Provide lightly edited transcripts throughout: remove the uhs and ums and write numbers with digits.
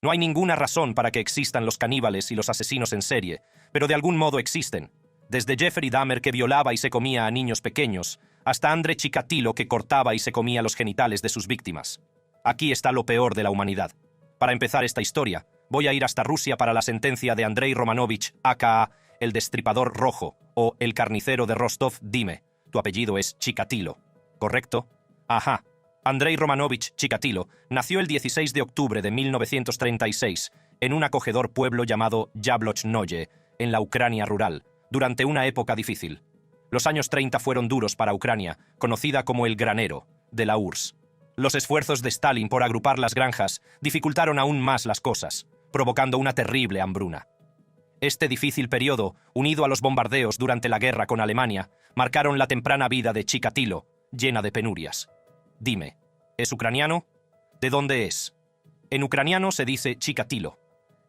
No hay ninguna razón para que existan los caníbales y los asesinos en serie, pero de algún modo existen. Desde Jeffrey Dahmer, que violaba y se comía a niños pequeños, hasta André Chikatilo, que cortaba y se comía los genitales de sus víctimas. Aquí está lo peor de la humanidad. Para empezar esta historia, voy a ir hasta Rusia para la sentencia de Andrei Romanovich, a.k.a. el Destripador Rojo, o el Carnicero de Rostov. Dime, tu apellido es Chikatilo, ¿correcto? Ajá. Andrei Romanovich Chikatilo nació el 16 de octubre de 1936 en un acogedor pueblo llamado Yablochnoye, en la Ucrania rural, durante una época difícil. Los años 30 fueron duros para Ucrania, conocida como el granero de la URSS. Los esfuerzos de Stalin por agrupar las granjas dificultaron aún más las cosas, provocando una terrible hambruna. Este difícil periodo, unido a los bombardeos durante la guerra con Alemania, marcaron la temprana vida de Chikatilo, llena de penurias. Dime, ¿es ucraniano? ¿De dónde es? En ucraniano se dice Chikatilo.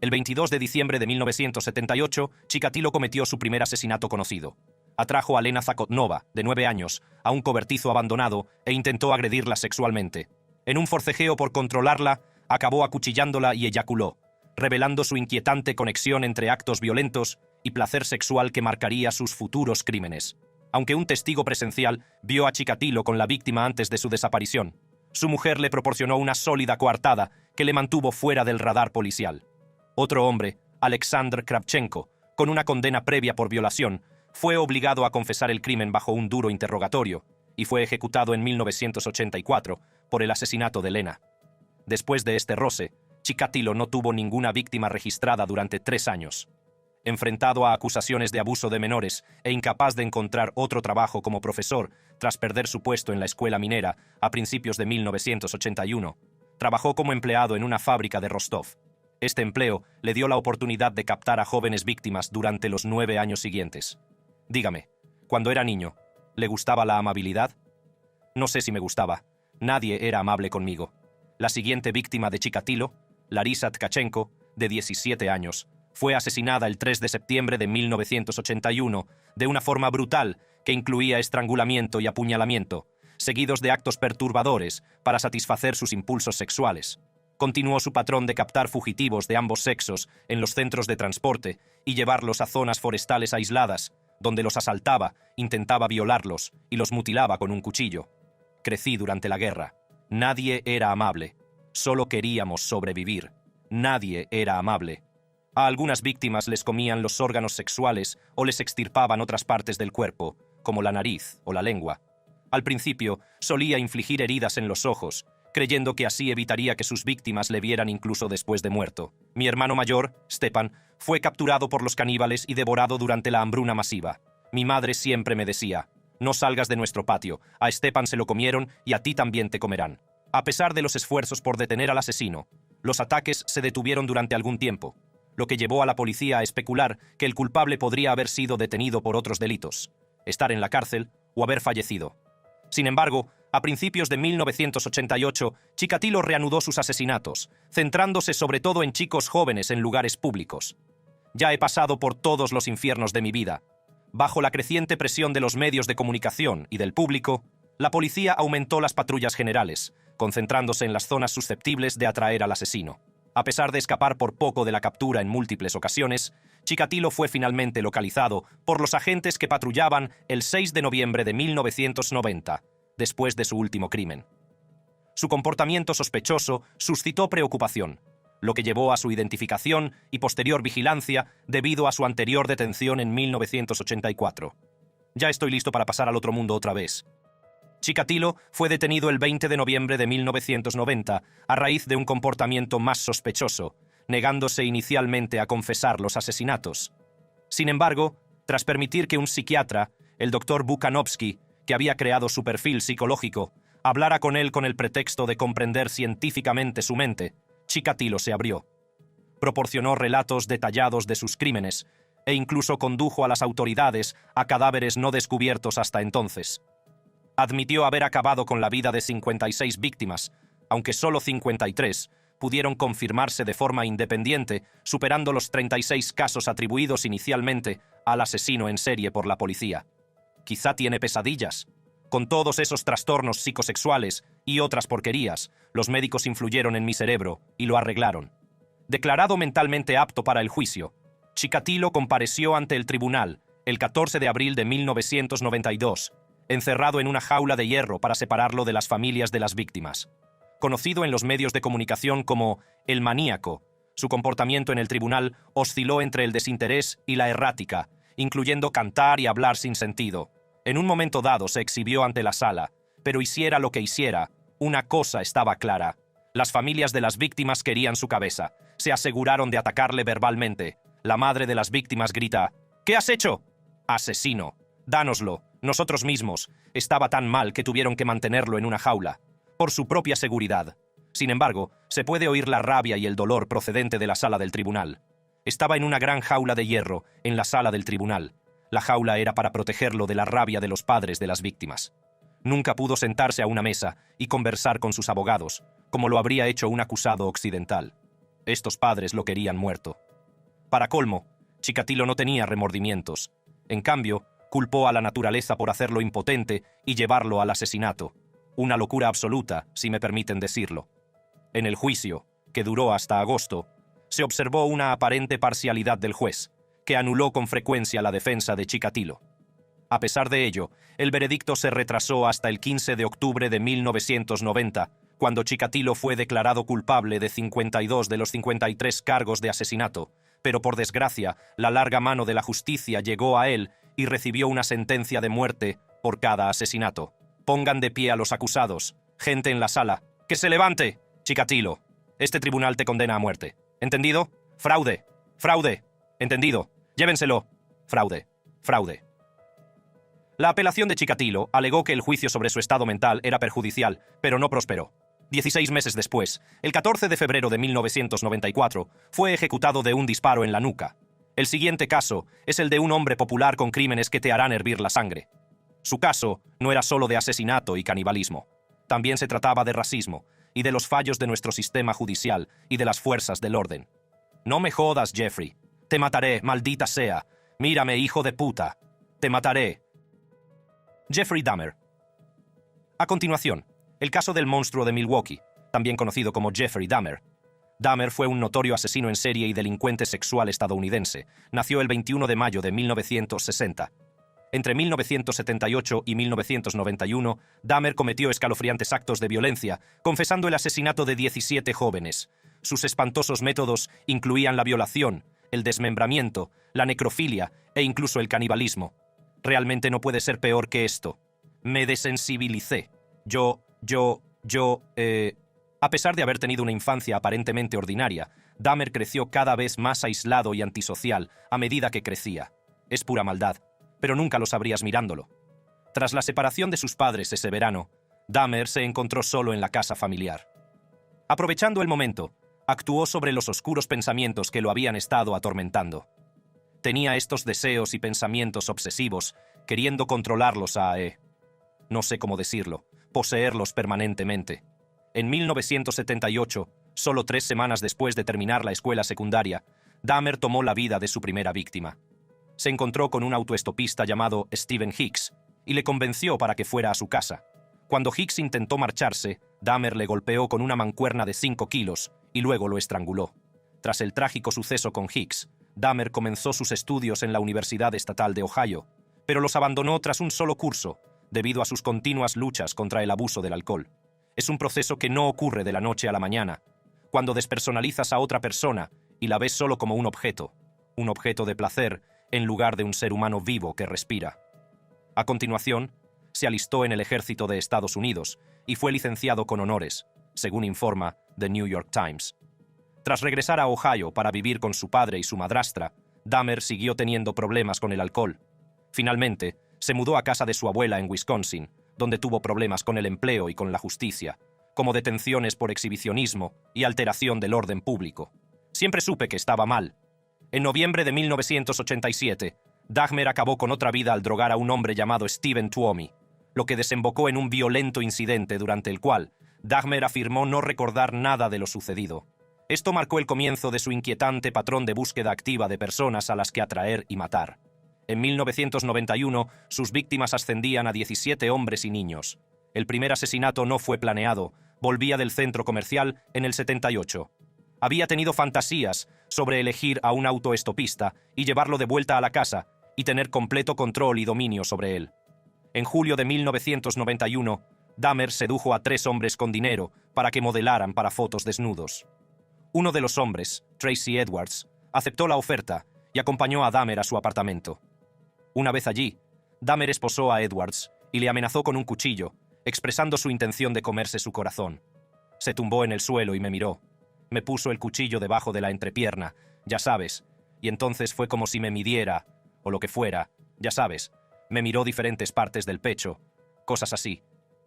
El 22 de diciembre de 1978, Chikatilo cometió su primer asesinato conocido. Atrajo a Lena Zakotnova, de 9 años, a un cobertizo abandonado e intentó agredirla sexualmente. En un forcejeo por controlarla, acabó acuchillándola y eyaculó, revelando su inquietante conexión entre actos violentos y placer sexual que marcaría sus futuros crímenes. Aunque un testigo presencial vio a Chikatilo con la víctima antes de su desaparición, su mujer le proporcionó una sólida coartada que le mantuvo fuera del radar policial. Otro hombre, Alexander Kravchenko, con una condena previa por violación, fue obligado a confesar el crimen bajo un duro interrogatorio y fue ejecutado en 1984 por el asesinato de Lena. Después de este roce, Chikatilo no tuvo ninguna víctima registrada durante 3 años. Enfrentado a acusaciones de abuso de menores e incapaz de encontrar otro trabajo como profesor tras perder su puesto en la escuela minera a principios de 1981, trabajó como empleado en una fábrica de Rostov. Este empleo le dio la oportunidad de captar a jóvenes víctimas durante los 9 años siguientes. Dígame, cuando era niño, ¿le gustaba la amabilidad? No sé si me gustaba. Nadie era amable conmigo. La siguiente víctima de Chikatilo, Larisa Tkachenko, de 17 años, fue asesinada el 3 de septiembre de 1981 de una forma brutal que incluía estrangulamiento y apuñalamiento, seguidos de actos perturbadores para satisfacer sus impulsos sexuales. Continuó su patrón de captar fugitivos de ambos sexos en los centros de transporte y llevarlos a zonas forestales aisladas, donde los asaltaba, intentaba violarlos y los mutilaba con un cuchillo. Crecí durante la guerra. Nadie era amable. Solo queríamos sobrevivir. Nadie era amable. A algunas víctimas les comían los órganos sexuales o les extirpaban otras partes del cuerpo, como la nariz o la lengua. Al principio, solía infligir heridas en los ojos, creyendo que así evitaría que sus víctimas le vieran incluso después de muerto. Mi hermano mayor, Stepan, fue capturado por los caníbales y devorado durante la hambruna masiva. Mi madre siempre me decía, no salgas de nuestro patio, a Stepan se lo comieron y a ti también te comerán. A pesar de los esfuerzos por detener al asesino, los ataques se detuvieron durante algún tiempo, lo que llevó a la policía a especular que el culpable podría haber sido detenido por otros delitos, estar en la cárcel o haber fallecido. Sin embargo, a principios de 1988, Chikatilo reanudó sus asesinatos, centrándose sobre todo en chicos jóvenes en lugares públicos. Ya he pasado por todos los infiernos de mi vida. Bajo la creciente presión de los medios de comunicación y del público, la policía aumentó las patrullas generales, concentrándose en las zonas susceptibles de atraer al asesino. A pesar de escapar por poco de la captura en múltiples ocasiones, Chikatilo fue finalmente localizado por los agentes que patrullaban el 6 de noviembre de 1990, después de su último crimen. Su comportamiento sospechoso suscitó preocupación, lo que llevó a su identificación y posterior vigilancia debido a su anterior detención en 1984. Ya estoy listo para pasar al otro mundo otra vez. Chikatilo fue detenido el 20 de noviembre de 1990 a raíz de un comportamiento más sospechoso, negándose inicialmente a confesar los asesinatos. Sin embargo, tras permitir que un psiquiatra, el Dr. Bukhanovsky, que había creado su perfil psicológico, hablara con él con el pretexto de comprender científicamente su mente, Chikatilo se abrió. Proporcionó relatos detallados de sus crímenes e incluso condujo a las autoridades a cadáveres no descubiertos hasta entonces. Admitió haber acabado con la vida de 56 víctimas, aunque solo 53 pudieron confirmarse de forma independiente, superando los 36 casos atribuidos inicialmente al asesino en serie por la policía. Quizá tiene pesadillas. Con todos esos trastornos psicosexuales y otras porquerías, los médicos influyeron en mi cerebro y lo arreglaron. Declarado mentalmente apto para el juicio, Chikatilo compareció ante el tribunal el 14 de abril de 1992, encerrado en una jaula de hierro para separarlo de las familias de las víctimas. Conocido en los medios de comunicación como el maníaco, su comportamiento en el tribunal osciló entre el desinterés y la errática, incluyendo cantar y hablar sin sentido. En un momento dado se exhibió ante la sala, pero hiciera lo que hiciera, una cosa estaba clara. Las familias de las víctimas querían su cabeza. Se aseguraron de atacarle verbalmente. La madre de las víctimas grita: «¿Qué has hecho?» «Asesino. Dánoslo. Nosotros mismos». Estaba tan mal que tuvieron que mantenerlo en una jaula, por su propia seguridad. Sin embargo, se puede oír la rabia y el dolor procedente de la sala del tribunal. Estaba en una gran jaula de hierro, en la sala del tribunal. La jaula era para protegerlo de la rabia de los padres de las víctimas. Nunca pudo sentarse a una mesa y conversar con sus abogados, como lo habría hecho un acusado occidental. Estos padres lo querían muerto. Para colmo, Chikatilo no tenía remordimientos. En cambio, culpó a la naturaleza por hacerlo impotente y llevarlo al asesinato. Una locura absoluta, si me permiten decirlo. En el juicio, que duró hasta agosto, se observó una aparente parcialidad del juez, que anuló con frecuencia la defensa de Chikatilo. A pesar de ello, el veredicto se retrasó hasta el 15 de octubre de 1990, cuando Chikatilo fue declarado culpable de 52 de los 53 cargos de asesinato, pero por desgracia, la larga mano de la justicia llegó a él y recibió una sentencia de muerte por cada asesinato. Pongan de pie a los acusados. Gente en la sala. ¡Que se levante! Chikatilo, este tribunal te condena a muerte. ¿Entendido? Fraude. Fraude. ¿Entendido? Llévenselo. Fraude. Fraude. La apelación de Chikatilo alegó que el juicio sobre su estado mental era perjudicial, pero no prosperó. 16 meses después, el 14 de febrero de 1994, fue ejecutado de un disparo en la nuca. El siguiente caso es el de un hombre popular con crímenes que te harán hervir la sangre. Su caso no era solo de asesinato y canibalismo. También se trataba de racismo y de los fallos de nuestro sistema judicial y de las fuerzas del orden. No me jodas, Jeffrey. Te mataré, maldita sea. Mírame, hijo de puta. Te mataré. Jeffrey Dahmer. A continuación, el caso del monstruo de Milwaukee, también conocido como Jeffrey Dahmer. Dahmer fue un notorio asesino en serie y delincuente sexual estadounidense. Nació el 21 de mayo de 1960. Entre 1978 y 1991, Dahmer cometió escalofriantes actos de violencia, confesando el asesinato de 17 jóvenes. Sus espantosos métodos incluían la violación, el desmembramiento, la necrofilia e incluso el canibalismo. Realmente no puede ser peor que esto. Me desensibilicé. A pesar de haber tenido una infancia aparentemente ordinaria, Dahmer creció cada vez más aislado y antisocial a medida que crecía. Es pura maldad, pero nunca lo sabrías mirándolo. Tras la separación de sus padres ese verano, Dahmer se encontró solo en la casa familiar. Aprovechando el momento, actuó sobre los oscuros pensamientos que lo habían estado atormentando. Tenía estos deseos y pensamientos obsesivos, queriendo controlarlos no sé cómo decirlo, poseerlos permanentemente. En 1978, solo 3 semanas después de terminar la escuela secundaria, Dahmer tomó la vida de su primera víctima. Se encontró con un autoestopista llamado Stephen Hicks y le convenció para que fuera a su casa. Cuando Hicks intentó marcharse, Dahmer le golpeó con una mancuerna de 5 kilos y luego lo estranguló. Tras el trágico suceso con Hicks, Dahmer comenzó sus estudios en la Universidad Estatal de Ohio, pero los abandonó tras un solo curso, debido a sus continuas luchas contra el abuso del alcohol. Es un proceso que no ocurre de la noche a la mañana, cuando despersonalizas a otra persona y la ves solo como un objeto de placer, en lugar de un ser humano vivo que respira. A continuación, se alistó en el ejército de Estados Unidos y fue licenciado con honores, según informa The New York Times. Tras regresar a Ohio para vivir con su padre y su madrastra, Dahmer siguió teniendo problemas con el alcohol. Finalmente, se mudó a casa de su abuela en Wisconsin, donde tuvo problemas con el empleo y con la justicia, como detenciones por exhibicionismo y alteración del orden público. Siempre supe que estaba mal. En noviembre de 1987, Dahmer acabó con otra vida al drogar a un hombre llamado Stephen Tuomi, lo que desembocó en un violento incidente durante el cual Dahmer afirmó no recordar nada de lo sucedido. Esto marcó el comienzo de su inquietante patrón de búsqueda activa de personas a las que atraer y matar. En 1991, sus víctimas ascendían a 17 hombres y niños. El primer asesinato no fue planeado, volvía del centro comercial en el 78. Había tenido fantasías sobre elegir a un autoestopista y llevarlo de vuelta a la casa y tener completo control y dominio sobre él. En julio de 1991, Dahmer sedujo a 3 hombres con dinero para que modelaran para fotos desnudos. Uno de los hombres, Tracy Edwards, aceptó la oferta y acompañó a Dahmer a su apartamento. Una vez allí, Dahmer esposó a Edwards y le amenazó con un cuchillo, expresando su intención de comerse su corazón. Se tumbó en el suelo y me miró. Me puso el cuchillo debajo de la entrepierna, ya sabes, y entonces fue como si me midiera, o lo que fuera, ya sabes. Me miró diferentes partes del pecho, cosas así,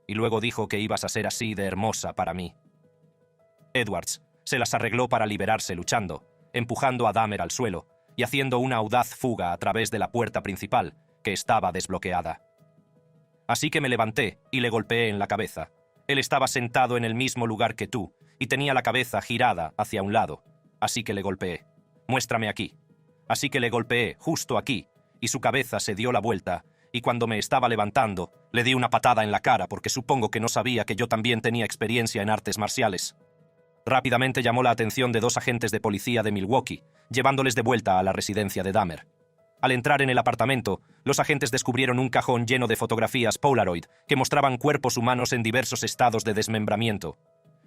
y luego dijo que ibas a ser así de hermosa para mí. Edwards se las arregló para liberarse luchando, empujando a Dahmer al suelo y haciendo una audaz fuga a través de la puerta principal, que estaba desbloqueada. Así que me levanté y le golpeé en la cabeza. Él estaba sentado en el mismo lugar que tú y tenía la cabeza girada hacia un lado, así que le golpeé. Muéstrame aquí. Así que le golpeé justo aquí, y su cabeza se dio la vuelta, y cuando me estaba levantando, le di una patada en la cara porque supongo que no sabía que yo también tenía experiencia en artes marciales. Rápidamente llamó la atención de 2 agentes de policía de Milwaukee, llevándoles de vuelta a la residencia de Dahmer. Al entrar en el apartamento, los agentes descubrieron un cajón lleno de fotografías Polaroid que mostraban cuerpos humanos en diversos estados de desmembramiento.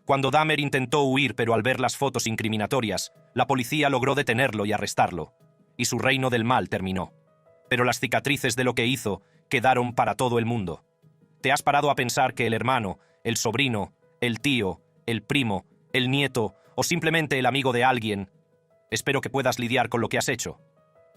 Cuando Dahmer intentó huir, pero al ver las fotos incriminatorias, la policía logró detenerlo y arrestarlo, y su reino del mal terminó. Pero las cicatrices de lo que hizo quedaron para todo el mundo. ¿Te has parado a pensar que el hermano, el sobrino, el tío, el primo, el nieto o simplemente el amigo de alguien? Espero que puedas lidiar con lo que has hecho.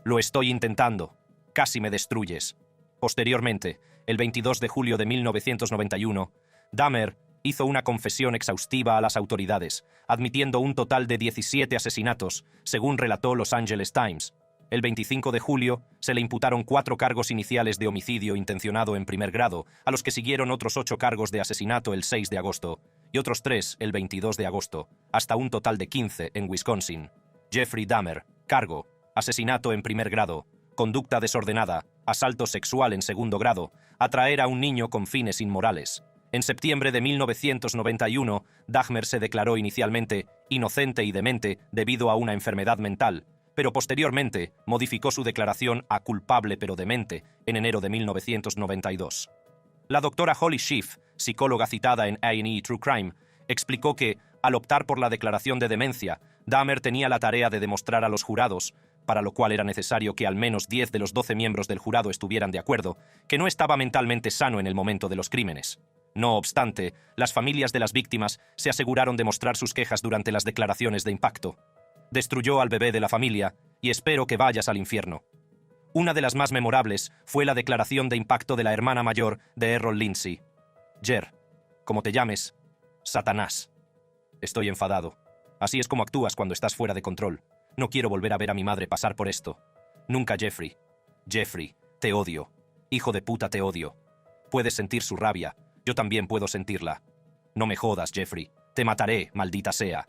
Lo estoy intentando. Casi me destruyes. Posteriormente, el 22 de julio de 1991, Dahmer hizo una confesión exhaustiva a las autoridades, admitiendo un total de 17 asesinatos, según relató Los Angeles Times. El 25 de julio se le imputaron 4 cargos iniciales de homicidio intencionado en primer grado, a los que siguieron otros 8 cargos de asesinato el 6 de agosto, y otros 3 el 22 de agosto, hasta un total de 15 en Wisconsin. Jeffrey Dahmer, cargo: asesinato en primer grado, conducta desordenada, asalto sexual en segundo grado, atraer a un niño con fines inmorales. En septiembre de 1991, Dahmer se declaró inicialmente inocente y demente debido a una enfermedad mental, pero posteriormente modificó su declaración a culpable pero demente en enero de 1992. La doctora Holly Schiff, psicóloga citada en A&E True Crime, explicó que, al optar por la declaración de demencia, Dahmer tenía la tarea de demostrar a los jurados, para lo cual era necesario que al menos 10 de los 12 miembros del jurado estuvieran de acuerdo, que no estaba mentalmente sano en el momento de los crímenes. No obstante, las familias de las víctimas se aseguraron de mostrar sus quejas durante las declaraciones de impacto. Destruyó al bebé de la familia y espero que vayas al infierno. Una de las más memorables fue la declaración de impacto de la hermana mayor de Errol Lindsay. Jer, como te llames, Satanás. Estoy enfadado. Así es como actúas cuando estás fuera de control. No quiero volver a ver a mi madre pasar por esto. Nunca, Jeffrey. Jeffrey, te odio. Hijo de puta, te odio. Puedes sentir su rabia. Yo también puedo sentirla. No me jodas, Jeffrey. Te mataré, maldita sea.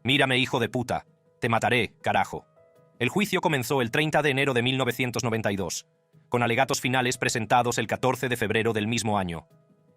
Mírame, hijo de puta. Te mataré, carajo. El juicio comenzó el 30 de enero de 1992, con alegatos finales presentados el 14 de febrero del mismo año.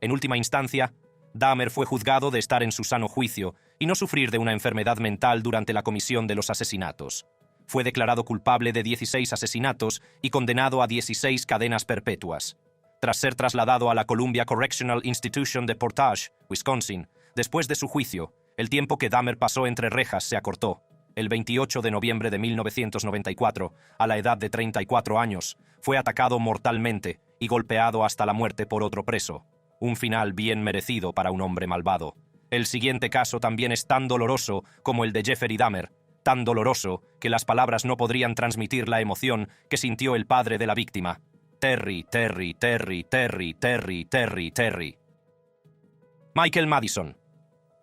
En última instancia, Dahmer fue juzgado de estar en su sano juicio y no sufrir de una enfermedad mental durante la comisión de los asesinatos. Fue declarado culpable de 16 asesinatos y condenado a 16 cadenas perpetuas. Tras ser trasladado a la Columbia Correctional Institution de Portage, Wisconsin, después de su juicio, el tiempo que Dahmer pasó entre rejas se acortó. El 28 de noviembre de 1994, a la edad de 34 años, fue atacado mortalmente y golpeado hasta la muerte por otro preso. Un final bien merecido para un hombre malvado. El siguiente caso también es tan doloroso como el de Jeffrey Dahmer, tan doloroso que las palabras no podrían transmitir la emoción que sintió el padre de la víctima. Terry, Terry, Terry, Terry, Terry, Terry, Terry. Michael Madison.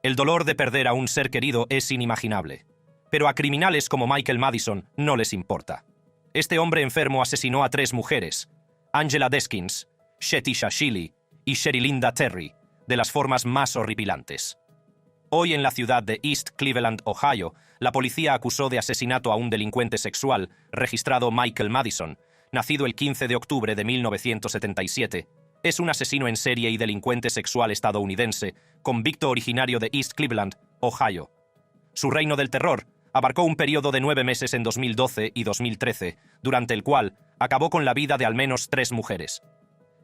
El dolor de perder a un ser querido es inimaginable. Pero a criminales como Michael Madison no les importa. Este hombre enfermo asesinó a 3 mujeres, Angela Deskins, Shetisha Shiley y Sherilinda Terry, de las formas más horripilantes. Hoy en la ciudad de East Cleveland, Ohio, la policía acusó de asesinato a un delincuente sexual registrado Michael Madison, nacido el 15 de octubre de 1977. Es un asesino en serie y delincuente sexual estadounidense, convicto originario de East Cleveland, Ohio. Su reino del terror abarcó un periodo de 9 meses en 2012 y 2013, durante el cual acabó con la vida de al menos 3 mujeres.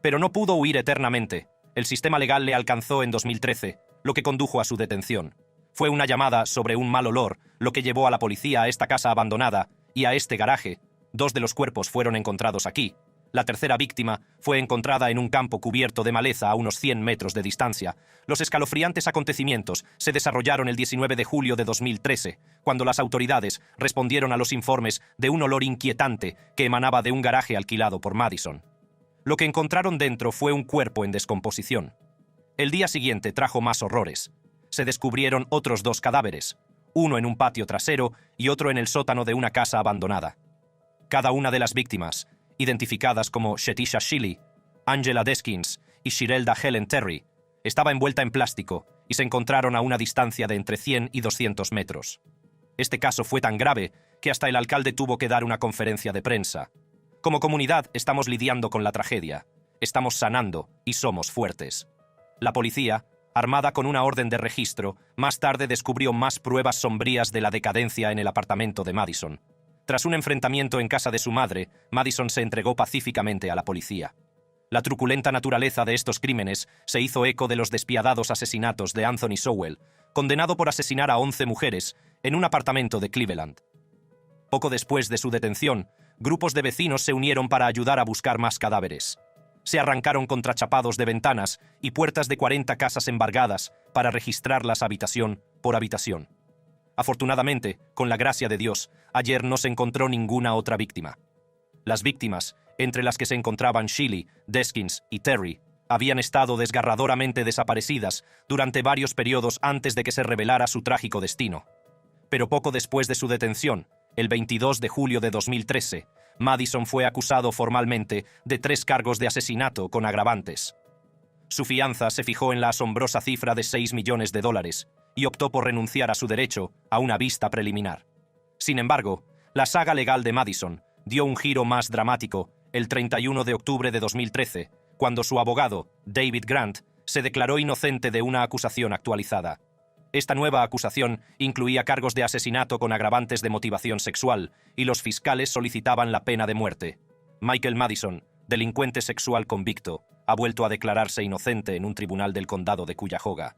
Pero no pudo huir eternamente. El sistema legal le alcanzó en 2013, lo que condujo a su detención. Fue una llamada sobre un mal olor lo que llevó a la policía a esta casa abandonada y a este garaje. 2 de los cuerpos fueron encontrados aquí. La tercera víctima fue encontrada en un campo cubierto de maleza a unos 100 metros de distancia. Los escalofriantes acontecimientos se desarrollaron el 19 de julio de 2013, cuando las autoridades respondieron a los informes de un olor inquietante que emanaba de un garaje alquilado por Madison. Lo que encontraron dentro fue un cuerpo en descomposición. El día siguiente trajo más horrores. Se descubrieron otros 2 cadáveres, uno en un patio trasero y otro en el sótano de una casa abandonada. Cada una de las víctimas, identificadas como Shetisha Shilly, Angela Deskins y Shirelda Helen Terry, estaba envuelta en plástico y se encontraron a una distancia de entre 100 y 200 metros. Este caso fue tan grave que hasta el alcalde tuvo que dar una conferencia de prensa. Como comunidad estamos lidiando con la tragedia, estamos sanando y somos fuertes. La policía, armada con una orden de registro, más tarde descubrió más pruebas sombrías de la decadencia en el apartamento de Madison. Tras un enfrentamiento en casa de su madre, Madison se entregó pacíficamente a la policía. La truculenta naturaleza de estos crímenes se hizo eco de los despiadados asesinatos de Anthony Sowell, condenado por asesinar a 11 mujeres en un apartamento de Cleveland. Poco después de su detención, grupos de vecinos se unieron para ayudar a buscar más cadáveres. Se arrancaron contrachapados de ventanas y puertas de 40 casas embargadas para registrarlas habitación por habitación. Afortunadamente, con la gracia de Dios, ayer no se encontró ninguna otra víctima. Las víctimas, entre las que se encontraban Shilly, Deskins y Terry, habían estado desgarradoramente desaparecidas durante varios periodos antes de que se revelara su trágico destino. Pero poco después de su detención, el 22 de julio de 2013, Madison fue acusado formalmente de 3 cargos de asesinato con agravantes. Su fianza se fijó en la asombrosa cifra de $6 millones y optó por renunciar a su derecho a una vista preliminar. Sin embargo, la saga legal de Madison dio un giro más dramático el 31 de octubre de 2013, cuando su abogado, David Grant, se declaró inocente de una acusación actualizada. Esta nueva acusación incluía cargos de asesinato con agravantes de motivación sexual, y los fiscales solicitaban la pena de muerte. Michael Madison, delincuente sexual convicto, ha vuelto a declararse inocente en un tribunal del condado de Cuyahoga.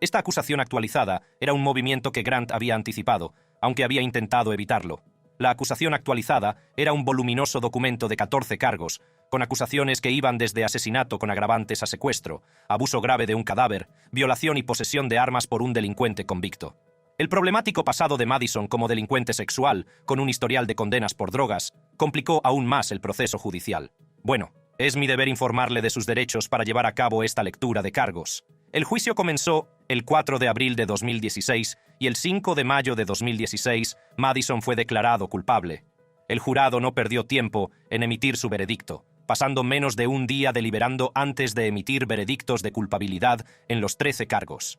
Esta acusación actualizada era un movimiento que Grant había anticipado, aunque había intentado evitarlo. La acusación actualizada era un voluminoso documento de 14 cargos, con acusaciones que iban desde asesinato con agravantes a secuestro, abuso grave de un cadáver, violación y posesión de armas por un delincuente convicto. El problemático pasado de Madison como delincuente sexual, con un historial de condenas por drogas, complicó aún más el proceso judicial. Bueno, es mi deber informarle de sus derechos para llevar a cabo esta lectura de cargos. El juicio comenzó el 4 de abril de 2016 y el 5 de mayo de 2016 Madison fue declarado culpable. El jurado no perdió tiempo en emitir su veredicto, pasando menos de un día deliberando antes de emitir veredictos de culpabilidad en los 13 cargos.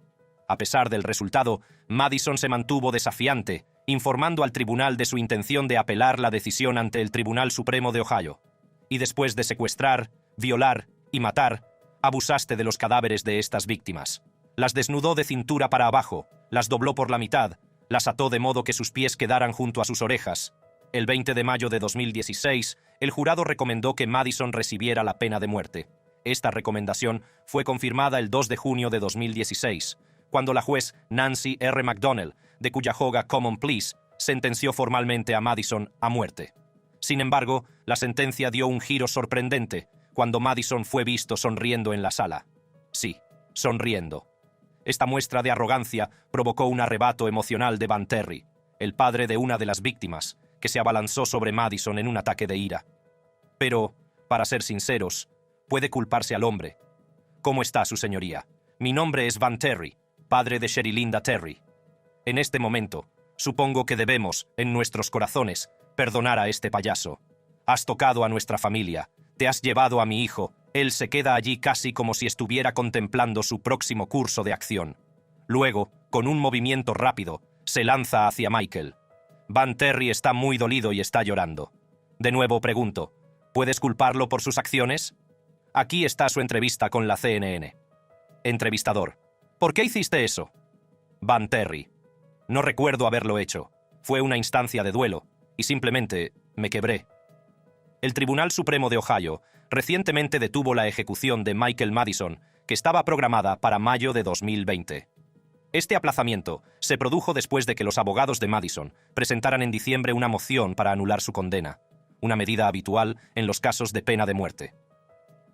A pesar del resultado, Madison se mantuvo desafiante, informando al tribunal de su intención de apelar la decisión ante el Tribunal Supremo de Ohio. Y después de secuestrar, violar y matar, abusaste de los cadáveres de estas víctimas. Las desnudó de cintura para abajo, las dobló por la mitad, las ató de modo que sus pies quedaran junto a sus orejas. El 20 de mayo de 2016, el jurado recomendó que Madison recibiera la pena de muerte. Esta recomendación fue confirmada el 2 de junio de 2016, cuando la juez Nancy R. McDonnell, de Cuyahoga Common Pleas, sentenció formalmente a Madison a muerte. Sin embargo, la sentencia dio un giro sorprendente cuando Madison fue visto sonriendo en la sala. Sí, sonriendo. Esta muestra de arrogancia provocó un arrebato emocional de Van Terry, el padre de una de las víctimas, que se abalanzó sobre Madison en un ataque de ira. Pero, para ser sinceros, puede culparse al hombre. ¿Cómo está su señoría? Mi nombre es Van Terry, padre de Sherilinda Terry. En este momento, supongo que debemos, en nuestros corazones, perdonar a este payaso. Has tocado a nuestra familia, te has llevado a mi hijo, él se queda allí casi como si estuviera contemplando su próximo curso de acción. Luego, con un movimiento rápido, se lanza hacia Michael. Van Terry está muy dolido y está llorando. De nuevo pregunto, ¿puedes culparlo por sus acciones? Aquí está su entrevista con la CNN. Entrevistador, ¿por qué hiciste eso? Van Terry, No recuerdo haberlo hecho. Fue una instancia de duelo, y simplemente me quebré. El Tribunal Supremo de Ohio recientemente detuvo la ejecución de Michael Madison, que estaba programada para mayo de 2020. Este aplazamiento se produjo después de que los abogados de Madison presentaran en diciembre una moción para anular su condena, una medida habitual en los casos de pena de muerte.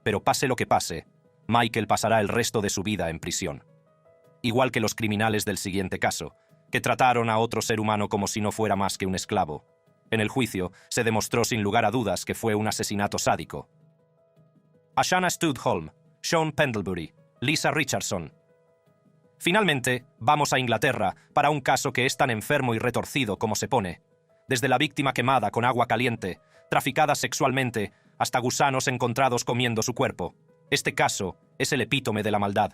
Pero pase lo que pase, Michael pasará el resto de su vida en prisión. Igual que los criminales del siguiente caso, que trataron a otro ser humano como si no fuera más que un esclavo. En el juicio se demostró sin lugar a dudas que fue un asesinato sádico. Ashana Studholm, Sean Pendlebury, Lisa Richardson. Finalmente, vamos a Inglaterra para un caso que es tan enfermo y retorcido como se pone. Desde la víctima quemada con agua caliente, traficada sexualmente, hasta gusanos encontrados comiendo su cuerpo. Este caso es el epítome de la maldad.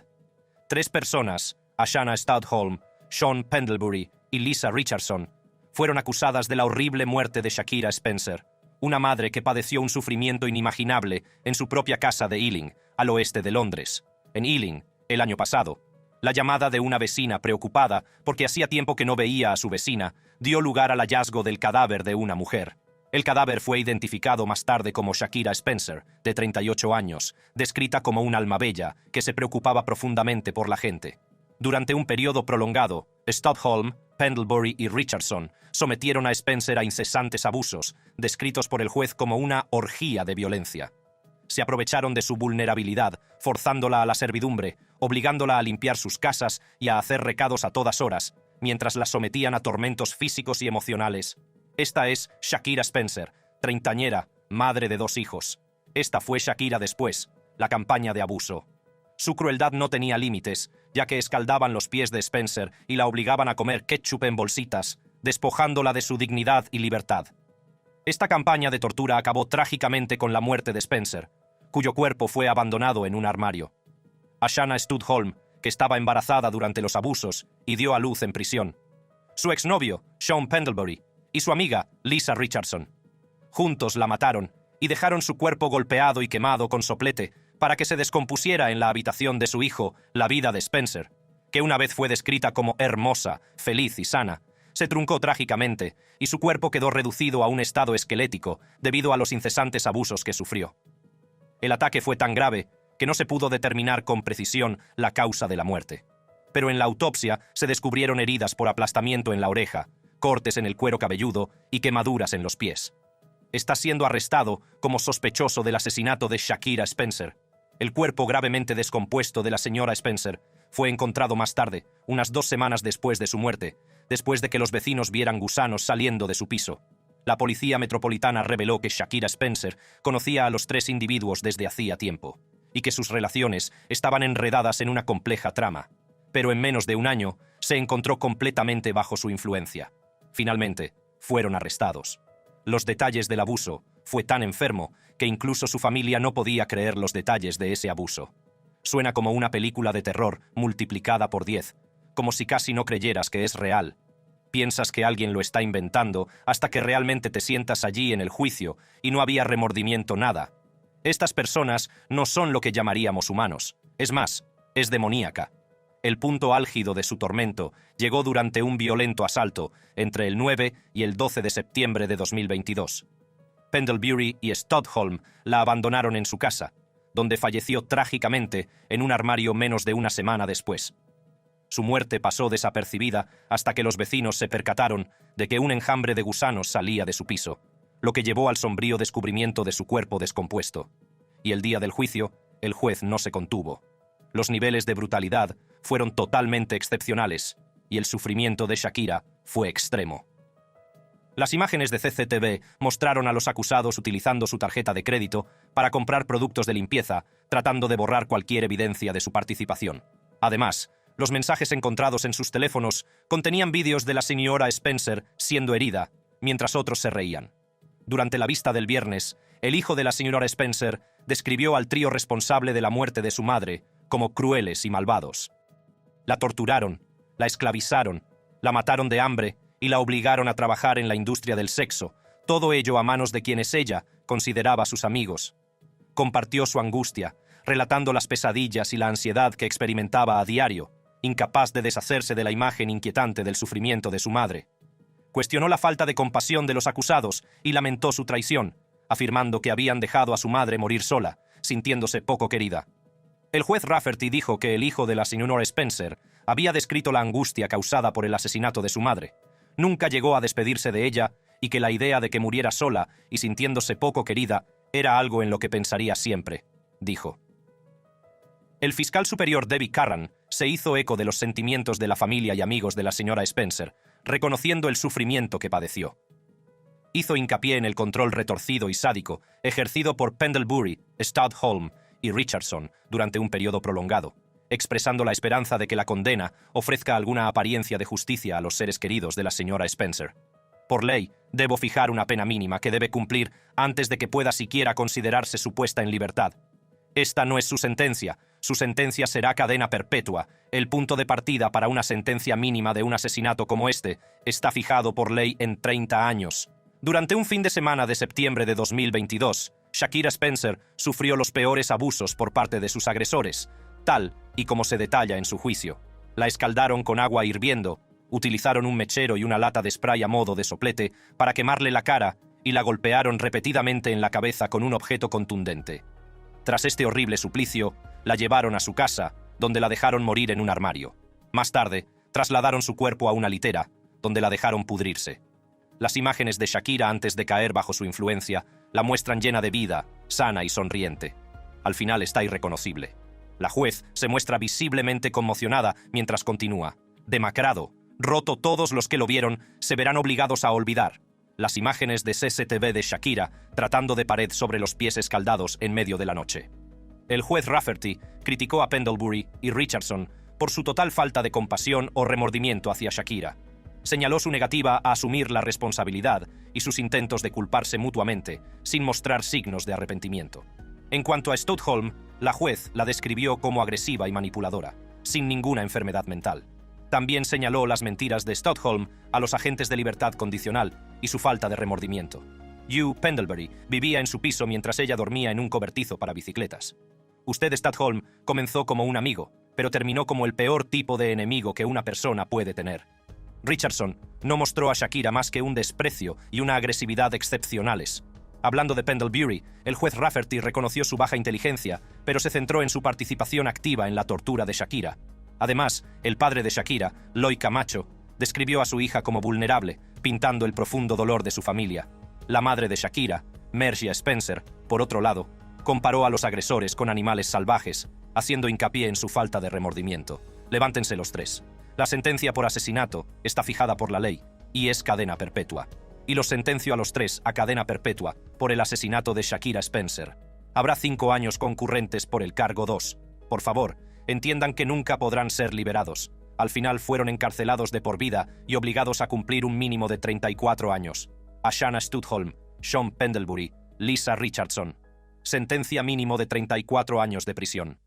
3 personas, Ashana Studholm, Sean Pendlebury y Lisa Richardson, fueron acusadas de la horrible muerte de Shakira Spencer, una madre que padeció un sufrimiento inimaginable en su propia casa de Ealing, al oeste de Londres. En Ealing, el año pasado, la llamada de una vecina preocupada porque hacía tiempo que no veía a su vecina dio lugar al hallazgo del cadáver de una mujer. El cadáver fue identificado más tarde como Shakira Spencer, de 38 años, descrita como un alma bella que se preocupaba profundamente por la gente. Durante un periodo prolongado, Studholm, Pendlebury y Richardson sometieron a Spencer a incesantes abusos, descritos por el juez como una orgía de violencia. Se aprovecharon de su vulnerabilidad, forzándola a la servidumbre, obligándola a limpiar sus casas y a hacer recados a todas horas, mientras la sometían a tormentos físicos y emocionales. Esta es Shakira Spencer, treintañera, madre de 2 hijos. Esta fue Shakira después, la campaña de abuso. Su crueldad no tenía límites, ya que escaldaban los pies de Spencer y la obligaban a comer ketchup en bolsitas, despojándola de su dignidad y libertad. Esta campaña de tortura acabó trágicamente con la muerte de Spencer, cuyo cuerpo fue abandonado en un armario. Ashana Studholm, que estaba embarazada durante los abusos y dio a luz en prisión. Su exnovio, Sean Pendlebury, y su amiga, Lisa Richardson. Juntos la mataron y dejaron su cuerpo golpeado y quemado con soplete para que se descompusiera en la habitación de su hijo, la vida de Spencer, que una vez fue descrita como hermosa, feliz y sana, se truncó trágicamente y su cuerpo quedó reducido a un estado esquelético debido a los incesantes abusos que sufrió. El ataque fue tan grave que no se pudo determinar con precisión la causa de la muerte. Pero en la autopsia se descubrieron heridas por aplastamiento en la oreja, cortes en el cuero cabelludo y quemaduras en los pies. Está siendo arrestado como sospechoso del asesinato de Shakira Spencer. El cuerpo gravemente descompuesto de la señora Spencer fue encontrado más tarde, unas 2 semanas después de su muerte, después de que los vecinos vieran gusanos saliendo de su piso. La policía metropolitana reveló que Shakira Spencer conocía a los 3 individuos desde hacía tiempo, y que sus relaciones estaban enredadas en una compleja trama. Pero en menos de un año se encontró completamente bajo su influencia. Finalmente, fueron arrestados. Los detalles del abuso fue tan enfermo que incluso su familia no podía creer los detalles de ese abuso. Suena como una película de terror multiplicada por 10, como si casi no creyeras que es real. Piensas que alguien lo está inventando hasta que realmente te sientas allí en el juicio y no había remordimiento nada. Estas personas no son lo que llamaríamos humanos. Es más, es demoníaca. El punto álgido de su tormento llegó durante un violento asalto entre el 9 y el 12 de septiembre de 2022. Pendlebury y Studholm la abandonaron en su casa, donde falleció trágicamente en un armario menos de una semana después. Su muerte pasó desapercibida hasta que los vecinos se percataron de que un enjambre de gusanos salía de su piso, lo que llevó al sombrío descubrimiento de su cuerpo descompuesto. Y el día del juicio, el juez no se contuvo. Los niveles de brutalidad fueron totalmente excepcionales y el sufrimiento de Shakira fue extremo. Las imágenes de CCTV mostraron a los acusados utilizando su tarjeta de crédito para comprar productos de limpieza, tratando de borrar cualquier evidencia de su participación. Además, los mensajes encontrados en sus teléfonos contenían vídeos de la señora Spencer siendo herida, mientras otros se reían. Durante la vista del viernes, el hijo de la señora Spencer describió al trío responsable de la muerte de su madre como crueles y malvados. La torturaron, la esclavizaron, la mataron de hambre y la obligaron a trabajar en la industria del sexo, todo ello a manos de quienes ella consideraba sus amigos. Compartió su angustia, relatando las pesadillas y la ansiedad que experimentaba a diario, incapaz de deshacerse de la imagen inquietante del sufrimiento de su madre. Cuestionó la falta de compasión de los acusados y lamentó su traición, afirmando que habían dejado a su madre morir sola, sintiéndose poco querida. El juez Rafferty dijo que el hijo de la señora Spencer había descrito la angustia causada por el asesinato de su madre. Nunca llegó a despedirse de ella y que la idea de que muriera sola y sintiéndose poco querida era algo en lo que pensaría siempre, dijo. El fiscal superior Debbie Carran se hizo eco de los sentimientos de la familia y amigos de la señora Spencer, reconociendo el sufrimiento que padeció. Hizo hincapié en el control retorcido y sádico ejercido por Pendlebury, Studholme y Richardson durante un periodo prolongado, expresando la esperanza de que la condena ofrezca alguna apariencia de justicia a los seres queridos de la señora Spencer. Por ley, debo fijar una pena mínima que debe cumplir antes de que pueda siquiera considerarse su puesta en libertad. Esta no es su sentencia será cadena perpetua. El punto de partida para una sentencia mínima de un asesinato como este está fijado por ley en 30 años. Durante un fin de semana de septiembre de 2022, Shakira Spencer sufrió los peores abusos por parte de sus agresores, tal y como se detalla en su juicio. La escaldaron con agua hirviendo, utilizaron un mechero y una lata de spray a modo de soplete para quemarle la cara y la golpearon repetidamente en la cabeza con un objeto contundente. Tras este horrible suplicio, la llevaron a su casa, donde la dejaron morir en un armario. Más tarde, trasladaron su cuerpo a una litera, donde la dejaron pudrirse. Las imágenes de Shakira antes de caer bajo su influencia la muestran llena de vida, sana y sonriente. Al final está irreconocible. La juez se muestra visiblemente conmocionada mientras continúa. Demacrado, roto, todos los que lo vieron se verán obligados a olvidar. Las imágenes de CCTV de Shakira tratando de pared sobre los pies escaldados en medio de la noche. El juez Rafferty criticó a Pendlebury y Richardson por su total falta de compasión o remordimiento hacia Shakira. Señaló su negativa a asumir la responsabilidad y sus intentos de culparse mutuamente, sin mostrar signos de arrepentimiento. En cuanto a Studholme, la juez la describió como agresiva y manipuladora, sin ninguna enfermedad mental. También señaló las mentiras de Studholme a los agentes de libertad condicional y su falta de remordimiento. Hugh Pendlebury vivía en su piso mientras ella dormía en un cobertizo para bicicletas. Usted, Studholme, comenzó como un amigo, pero terminó como el peor tipo de enemigo que una persona puede tener. Richardson no mostró a Shakira más que un desprecio y una agresividad excepcionales. Hablando de Pendlebury, el juez Rafferty reconoció su baja inteligencia, pero se centró en su participación activa en la tortura de Shakira. Además, el padre de Shakira, Lloyd Camacho, describió a su hija como vulnerable, pintando el profundo dolor de su familia. La madre de Shakira, Mercia Spencer, por otro lado, comparó a los agresores con animales salvajes, haciendo hincapié en su falta de remordimiento. Levántense los tres. La sentencia por asesinato está fijada por la ley y es cadena perpetua. Y los sentencio a los tres a cadena perpetua por el asesinato de Shakira Spencer. Habrá 5 años concurrentes por el cargo 2. Por favor, entiendan que nunca podrán ser liberados. Al final fueron encarcelados de por vida y obligados a cumplir un mínimo de 34 años. Ashana Studholme, Sean Pendlebury, Lisa Richardson. Sentencia mínimo de 34 años de prisión.